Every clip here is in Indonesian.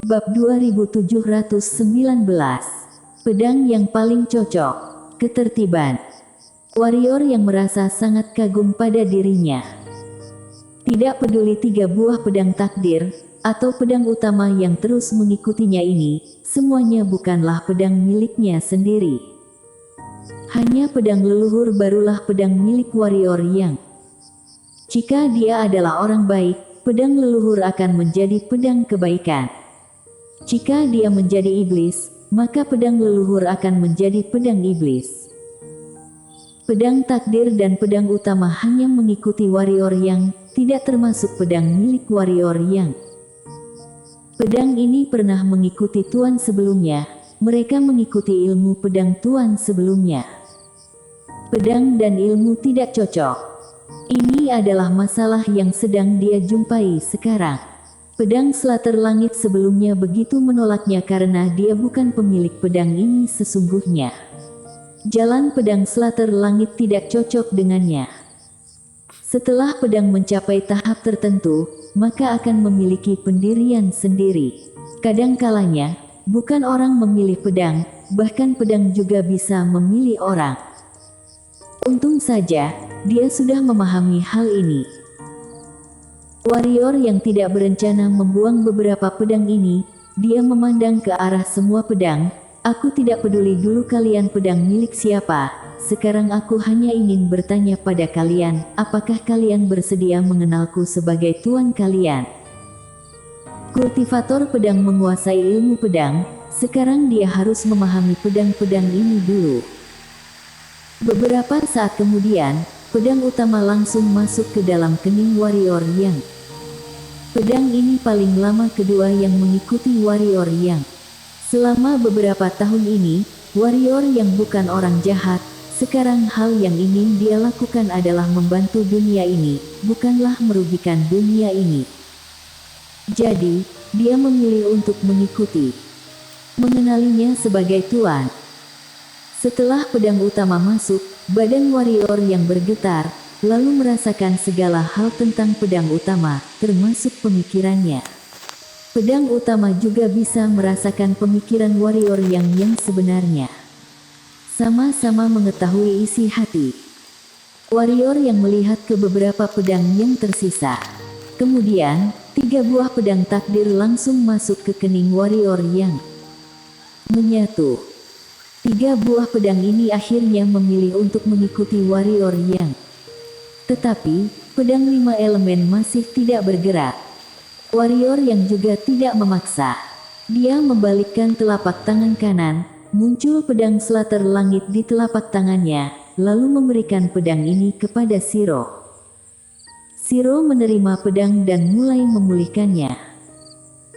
Bab 2719. Pedang yang paling cocok. Ketertiban. Warrior yang merasa sangat kagum pada dirinya. Tidak peduli 3 buah pedang takdir, atau pedang utama yang terus mengikutinya ini, semuanya bukanlah pedang miliknya sendiri. Hanya pedang leluhur barulah pedang milik warrior yang. Jika dia adalah orang baik, pedang leluhur akan menjadi pedang kebaikan. Jika dia menjadi iblis, maka pedang leluhur akan menjadi pedang iblis. Pedang takdir dan pedang utama hanya mengikuti warrior yang, tidak termasuk pedang milik warrior yang. Pedang ini pernah mengikuti tuan sebelumnya, mereka mengikuti ilmu pedang tuan sebelumnya. Pedang dan ilmu tidak cocok. Ini adalah masalah yang sedang dia jumpai sekarang. Pedang Slater Langit sebelumnya begitu menolaknya karena dia bukan pemilik pedang ini sesungguhnya. Jalan pedang Slater Langit tidak cocok dengannya. Setelah pedang mencapai tahap tertentu, maka akan memiliki pendirian sendiri. Kadang-kalanya, bukan orang memilih pedang, bahkan pedang juga bisa memilih orang. Untung saja, dia sudah memahami hal ini. Warrior yang tidak berencana membuang beberapa pedang ini, dia memandang ke arah semua pedang. Aku tidak peduli dulu kalian pedang milik siapa, sekarang aku hanya ingin bertanya pada kalian, apakah kalian bersedia mengenalku sebagai tuan kalian? Kultivator pedang menguasai ilmu pedang, sekarang dia harus memahami pedang-pedang ini dulu. Beberapa saat kemudian, pedang utama langsung masuk ke dalam kening warrior yang. Pedang ini paling lama kedua yang mengikuti warrior yang. Selama beberapa tahun ini, warrior yang bukan orang jahat, sekarang hal yang ingin dia lakukan adalah membantu dunia ini, bukanlah merugikan dunia ini. Jadi, dia memilih untuk mengikuti. Mengenalinya sebagai tuan. Setelah pedang utama masuk, badan warrior yang bergetar, lalu merasakan segala hal tentang pedang utama, termasuk pemikirannya. Pedang utama juga bisa merasakan pemikiran warrior yang sebenarnya. Sama-sama mengetahui isi hati. Warrior yang melihat ke beberapa pedang yang tersisa. Kemudian, 3 buah pedang takdir langsung masuk ke kening warrior yang. Menyatu. 3 buah pedang ini akhirnya memilih untuk mengikuti warrior yang. Tetapi, pedang 5 elemen masih tidak bergerak. Warrior yang juga tidak memaksa. Dia membalikkan telapak tangan kanan, muncul pedang Slater Langit di telapak tangannya, lalu memberikan pedang ini kepada Shiro. Shiro menerima pedang dan mulai memulihkannya.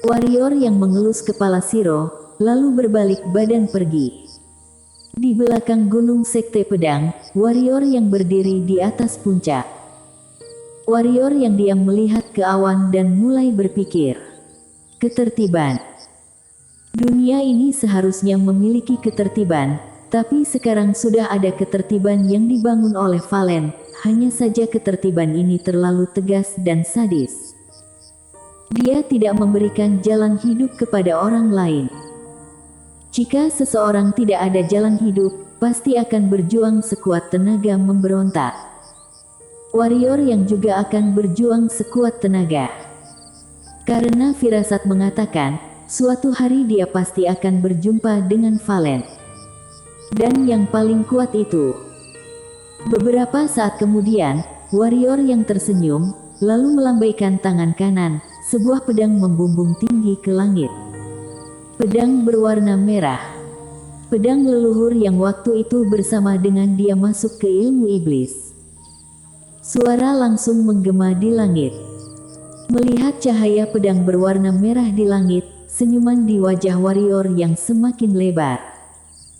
Warrior yang mengelus kepala Shiro, lalu berbalik badan pergi. Di belakang gunung sekte pedang, warrior yang berdiri di atas puncak. Warrior yang diam melihat ke awan dan mulai berpikir. Ketertiban. Dunia ini seharusnya memiliki ketertiban, tapi sekarang sudah ada ketertiban yang dibangun oleh Valen, hanya saja ketertiban ini terlalu tegas dan sadis. Dia tidak memberikan jalan hidup kepada orang lain. Jika seseorang tidak ada jalan hidup, pasti akan berjuang sekuat tenaga memberontak. Warrior yang juga akan berjuang sekuat tenaga. Karena firasat mengatakan, suatu hari dia pasti akan berjumpa dengan Valen. Dan yang paling kuat itu. Beberapa saat kemudian, warrior yang tersenyum, lalu melambaikan tangan kanan, sebuah pedang membumbung tinggi ke langit. Pedang berwarna merah. Pedang leluhur yang waktu itu bersama dengan dia masuk ke ilmu iblis. Suara langsung menggema di langit. Melihat cahaya pedang berwarna merah di langit, senyuman di wajah warrior yang semakin lebar.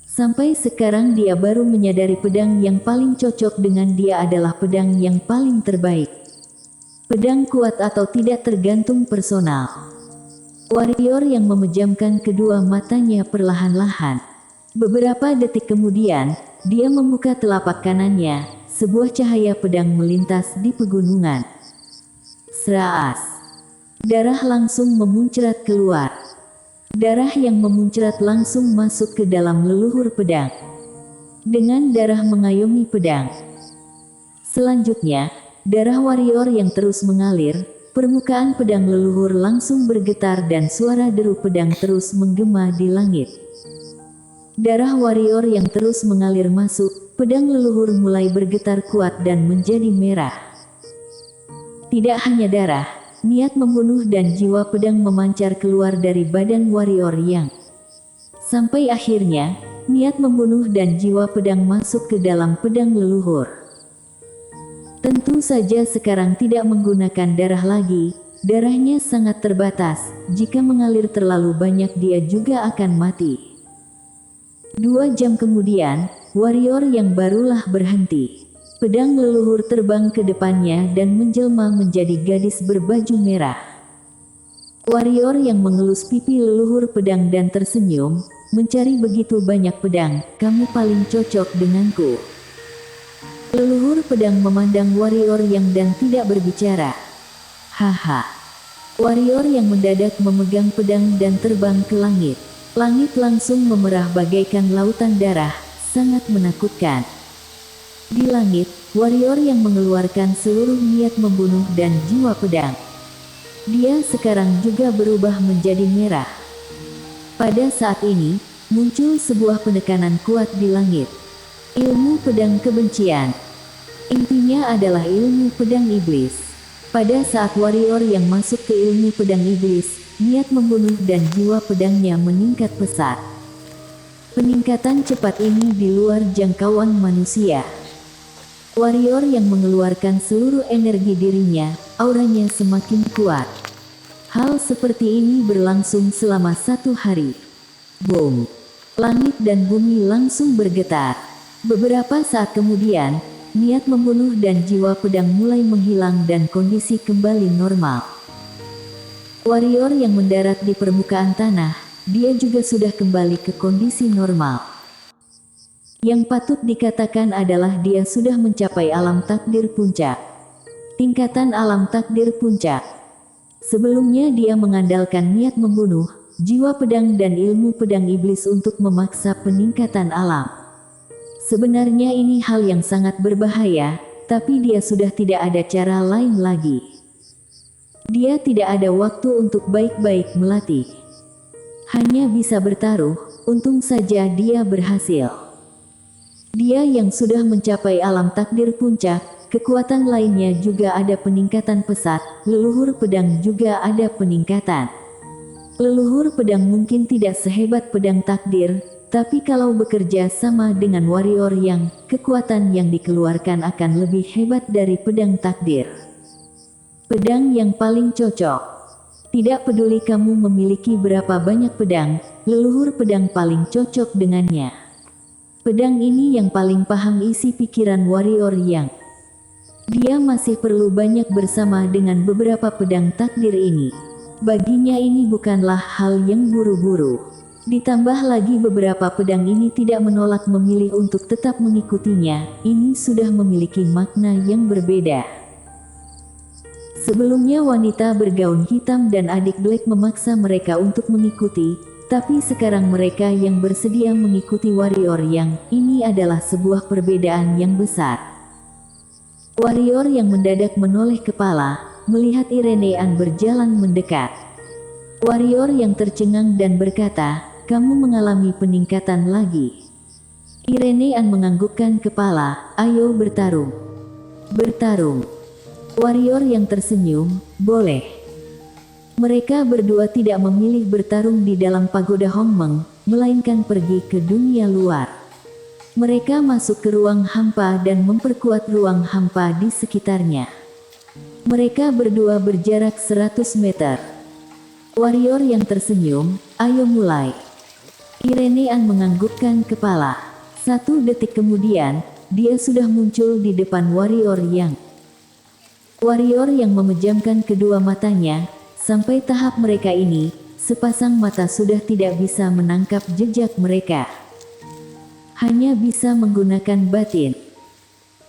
Sampai sekarang dia baru menyadari pedang yang paling cocok dengan dia adalah pedang yang paling terbaik. Pedang kuat atau tidak tergantung personal. Warrior yang memejamkan kedua matanya perlahan-lahan. Beberapa detik kemudian, dia membuka telapak kanannya, sebuah cahaya pedang melintas di pegunungan. Seraas. Darah langsung memuncrat keluar. Darah yang memuncrat langsung masuk ke dalam leluhur pedang. Dengan darah mengayomi pedang. Selanjutnya, darah warrior yang terus mengalir, permukaan pedang leluhur langsung bergetar dan suara deru pedang terus menggema di langit. Darah warrior yang terus mengalir masuk, pedang leluhur mulai bergetar kuat dan menjadi merah. Tidak hanya darah, niat membunuh dan jiwa pedang memancar keluar dari badan warrior yang. Sampai akhirnya, niat membunuh dan jiwa pedang masuk ke dalam pedang leluhur. Tentu saja sekarang tidak menggunakan darah lagi, darahnya sangat terbatas, jika mengalir terlalu banyak dia juga akan mati. 2 jam kemudian, warrior yang barulah berhenti. Pedang leluhur terbang ke depannya dan menjelma menjadi gadis berbaju merah. Warrior yang mengelus pipi leluhur pedang dan tersenyum, mencari begitu banyak pedang, kamu paling cocok denganku. Leluhur pedang memandang warrior yang dan tidak berbicara. Haha. Warrior yang mendadak memegang pedang dan terbang ke langit. Langit langsung memerah bagaikan lautan darah, sangat menakutkan. Di langit, warrior yang mengeluarkan seluruh niat membunuh dan jiwa pedang. Dia sekarang juga berubah menjadi merah. Pada saat ini, muncul sebuah penekanan kuat di langit. Ilmu pedang kebencian. Intinya adalah ilmu pedang iblis. Pada saat warrior yang masuk ke ilmu pedang iblis, niat membunuh dan jiwa pedangnya meningkat pesat. Peningkatan cepat ini di luar jangkauan manusia. Warrior yang mengeluarkan seluruh energi dirinya, auranya semakin kuat. Hal seperti ini berlangsung selama 1 hari. Boom! Langit dan bumi langsung bergetar. Beberapa saat kemudian, niat membunuh dan jiwa pedang mulai menghilang dan kondisi kembali normal. Warrior yang mendarat di permukaan tanah, dia juga sudah kembali ke kondisi normal. Yang patut dikatakan adalah dia sudah mencapai alam takdir puncak. Tingkatan alam takdir puncak. Sebelumnya dia mengandalkan niat membunuh, jiwa pedang dan ilmu pedang iblis untuk memaksa peningkatan alam. Sebenarnya ini hal yang sangat berbahaya, tapi dia sudah tidak ada cara lain lagi. Dia tidak ada waktu untuk baik-baik melatih. Hanya bisa bertaruh, untung saja dia berhasil. Dia yang sudah mencapai alam takdir puncak, kekuatan lainnya juga ada peningkatan pesat, leluhur pedang juga ada peningkatan. Leluhur pedang mungkin tidak sehebat pedang takdir, tapi kalau bekerja sama dengan warrior yang, kekuatan yang dikeluarkan akan lebih hebat dari pedang takdir. Pedang yang paling cocok. Tidak peduli kamu memiliki berapa banyak pedang, leluhur pedang paling cocok dengannya. Pedang ini yang paling paham isi pikiran warrior yang. Dia masih perlu banyak bersama dengan beberapa pedang takdir ini. Baginya ini bukanlah hal yang buru-buru. Ditambah lagi beberapa pedang ini tidak menolak memilih untuk tetap mengikutinya, ini sudah memiliki makna yang berbeda. Sebelumnya wanita bergaun hitam dan adik Black memaksa mereka untuk mengikuti, tapi sekarang mereka yang bersedia mengikuti warrior yang, ini adalah sebuah perbedaan yang besar. Warrior yang mendadak menoleh kepala, melihat Irenean berjalan mendekat. Warrior yang tercengang dan berkata, kamu mengalami peningkatan lagi. Irenean menganggukkan kepala, ayo bertarung. Bertarung. Warrior yang tersenyum, boleh. Mereka berdua tidak memilih bertarung di dalam pagoda Hongmeng, melainkan pergi ke dunia luar. Mereka masuk ke ruang hampa dan memperkuat ruang hampa di sekitarnya. Mereka berdua berjarak 100 meter. Warrior yang tersenyum, ayo mulai. Irenean menganggukkan kepala. 1 detik kemudian, dia sudah muncul di depan warrior yang. Warrior yang memejamkan kedua matanya, sampai tahap mereka ini, sepasang mata sudah tidak bisa menangkap jejak mereka. Hanya bisa menggunakan batin.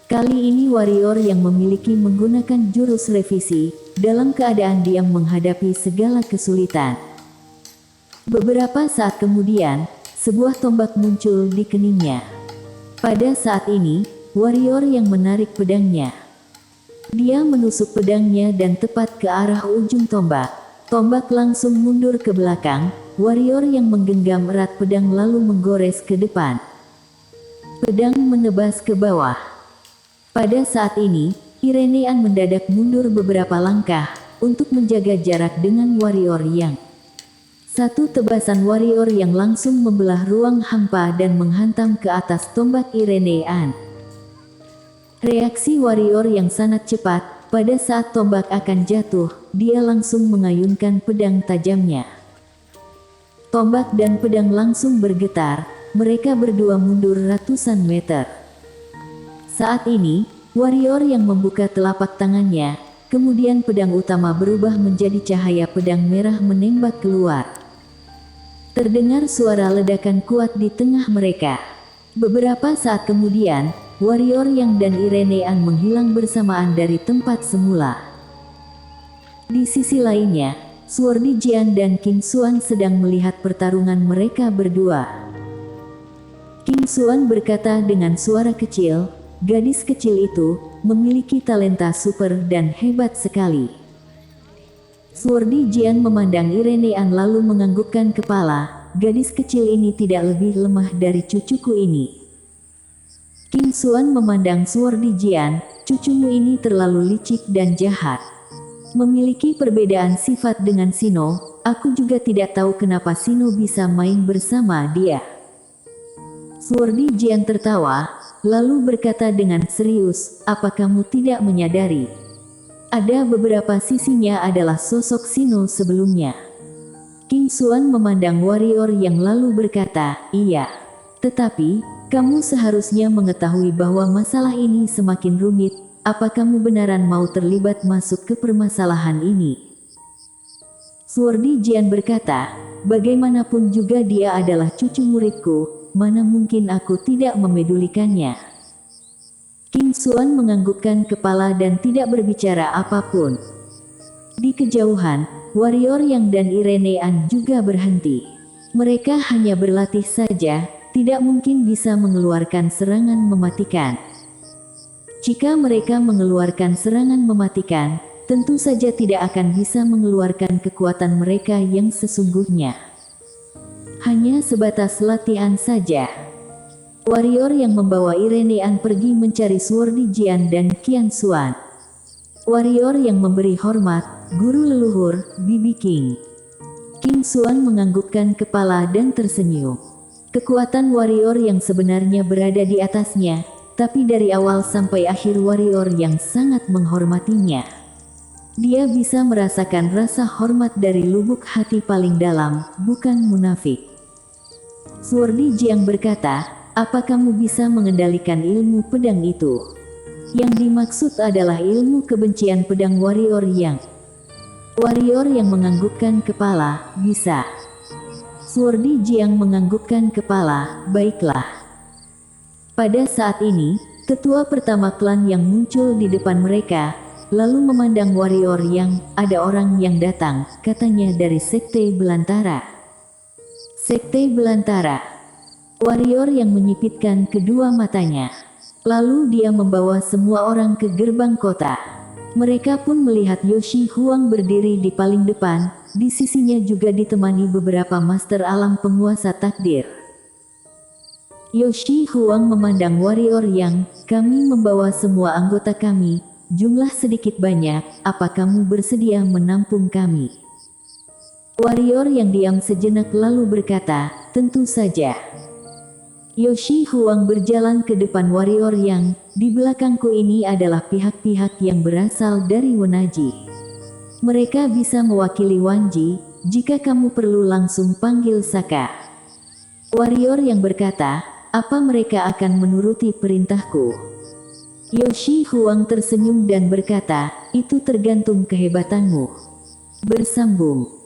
Kali ini warrior yang memiliki menggunakan jurus revisi, dalam keadaan diam menghadapi segala kesulitan. Beberapa saat kemudian, sebuah tombak muncul di keningnya. Pada saat ini, warrior yang menarik pedangnya. Dia menusuk pedangnya dan tepat ke arah ujung tombak. Tombak langsung mundur ke belakang, warrior yang menggenggam erat pedang lalu menggores ke depan. Pedang menebas ke bawah. Pada saat ini, Irenean mendadak mundur beberapa langkah, untuk menjaga jarak dengan warrior yang. Satu tebasan warrior yang langsung membelah ruang hampa dan menghantam ke atas tombak Irenean. Reaksi warrior yang sangat cepat, pada saat tombak akan jatuh, dia langsung mengayunkan pedang tajamnya. Tombak dan pedang langsung bergetar, mereka berdua mundur ratusan meter. Saat ini, warrior yang membuka telapak tangannya, kemudian pedang utama berubah menjadi cahaya pedang merah menembak keluar. Terdengar suara ledakan kuat di tengah mereka. Beberapa saat kemudian, warrior yang dan Irenean menghilang bersamaan dari tempat semula. Di sisi lainnya, Swordy Jian dan King Xuan sedang melihat pertarungan mereka berdua. King Xuan berkata dengan suara kecil, gadis kecil itu memiliki talenta super dan hebat sekali. Swordy Jian memandang Irenean lalu menganggukkan kepala, gadis kecil ini tidak lebih lemah dari cucuku ini. King Xuan memandang Swordy Jian, cucumu ini terlalu licik dan jahat. Memiliki perbedaan sifat dengan Sino, aku juga tidak tahu kenapa Sino bisa main bersama dia. Swordy Jian tertawa, lalu berkata dengan serius, apa kamu tidak menyadari? Ada beberapa sisinya adalah sosok Sino sebelumnya. King Xuan memandang warrior yang lalu berkata, iya. Tetapi, kamu seharusnya mengetahui bahwa masalah ini semakin rumit. Apa kamu benaran mau terlibat masuk ke permasalahan ini? Swordy Jian berkata, bagaimanapun juga dia adalah cucu muridku, mana mungkin aku tidak memedulikannya. King Xuan menganggukkan kepala dan tidak berbicara apapun. Di kejauhan, warrior yang dan Irenean juga berhenti. Mereka hanya berlatih saja, tidak mungkin bisa mengeluarkan serangan mematikan. Jika mereka mengeluarkan serangan mematikan, tentu saja tidak akan bisa mengeluarkan kekuatan mereka yang sesungguhnya. Hanya sebatas latihan saja. Warrior yang membawa Irenean pergi mencari Swordy Jian dan Qian Xuan. Warrior yang memberi hormat, guru leluhur, Bibi King. King Xuan menganggukkan kepala dan tersenyum. Kekuatan warrior yang sebenarnya berada di atasnya, tapi dari awal sampai akhir warrior yang sangat menghormatinya. Dia bisa merasakan rasa hormat dari lubuk hati paling dalam, bukan munafik. Swordy Jian berkata, apa kamu bisa mengendalikan ilmu pedang itu? Yang dimaksud adalah ilmu kebencian pedang warrior yang. Warrior yang menganggukkan kepala, bisa. Swordy Jian menganggukkan kepala, baiklah. Pada saat ini, ketua pertama klan yang muncul di depan mereka, lalu memandang warrior yang, ada orang yang datang, katanya dari Sekte Belantara. Sekte Belantara. Warrior yang menyipitkan kedua matanya. Lalu dia membawa semua orang ke gerbang kota. Mereka pun melihat Yoshi Huang berdiri di paling depan, di sisinya juga ditemani beberapa master alam penguasa takdir. Yoshi Huang memandang warrior yang, kami membawa semua anggota kami, jumlah sedikit banyak, apa kamu bersedia menampung kami? Warrior yang diam sejenak lalu berkata, tentu saja. Yoshi Huang berjalan ke depan warrior yang, di belakangku ini adalah pihak-pihak yang berasal dari Wenaji. Mereka bisa mewakili Wanji, jika kamu perlu langsung panggil Saka. Warrior yang berkata, apa mereka akan menuruti perintahku? Yoshi Huang tersenyum dan berkata, itu tergantung kehebatanmu. Bersambung.